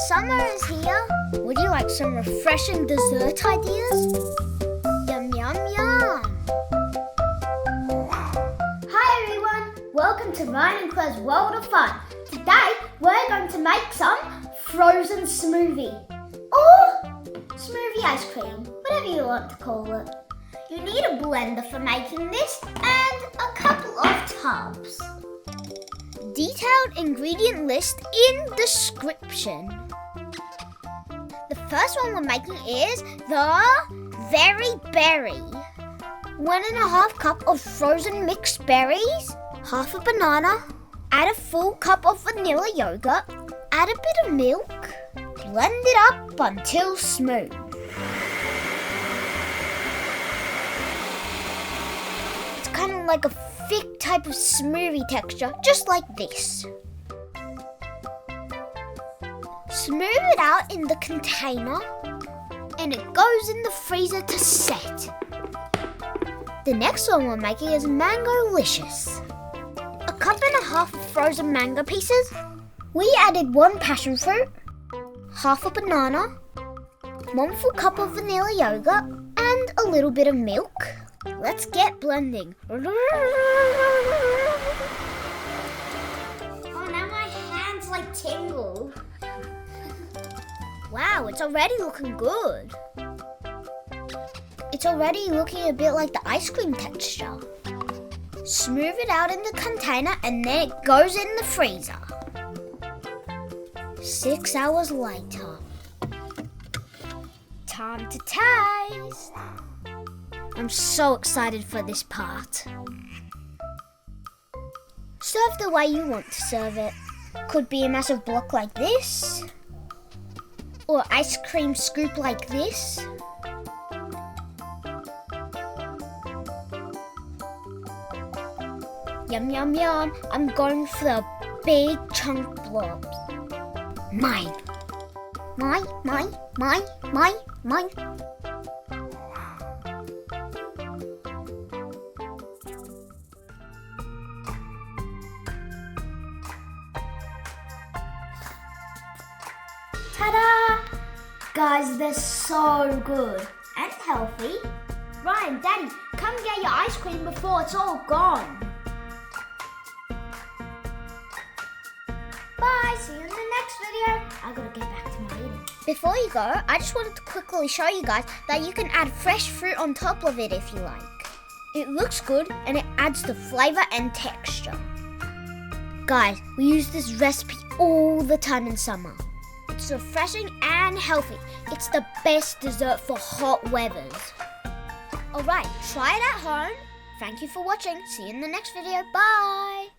Summer is here. Would you like some refreshing dessert ideas? Yum, yum, yum. Hi everyone, welcome to Ryan and Claire's World of Fun. Today we're going to make some frozen smoothie or smoothie ice cream, whatever you want to call it. You need a blender for making this and a couple of tubs. Detailed ingredient list in description. The first one we're making is the Very Berry. 1.5 cup of frozen mixed berries, half a banana, add a full cup of vanilla yogurt, add a bit of milk, blend it up until smooth. It's kind of like a thick type of smoothie texture, just like this. Smooth it out in the container and it goes in the freezer to set. The next one we're making is Mango-licious. 1.5 cups of frozen mango pieces. We added 1 passionfruit, half a banana, 1 full cup of vanilla yogurt and a little bit of milk. Let's get blending. Oh, now my hands like tingle. Wow, it's already looking good. It's already looking a bit like the ice cream texture. Smooth it out in the container and then it goes in the freezer. 6 hours later. Time to taste. I'm so excited for this part. Serve the way you want to serve it. Could be a massive block like this, or ice cream scoop like this. Yum, yum, yum. I'm going for the big chunk blobs. Mine. Mine. Ta-da! Guys, they're so good and healthy. Ryan, Daddy, come get your ice cream before it's all gone. Bye, see you in the next video. I gotta get back to my eating. Before you go, I just wanted to quickly show you guys that you can add fresh fruit on top of it if you like. It looks good and it adds the flavor and texture. Guys, we use this recipe all the time in summer. It's refreshing and healthy. It's the best dessert for hot weathers. Alright, try it at home. Thank you for watching. See you in the next video. Bye!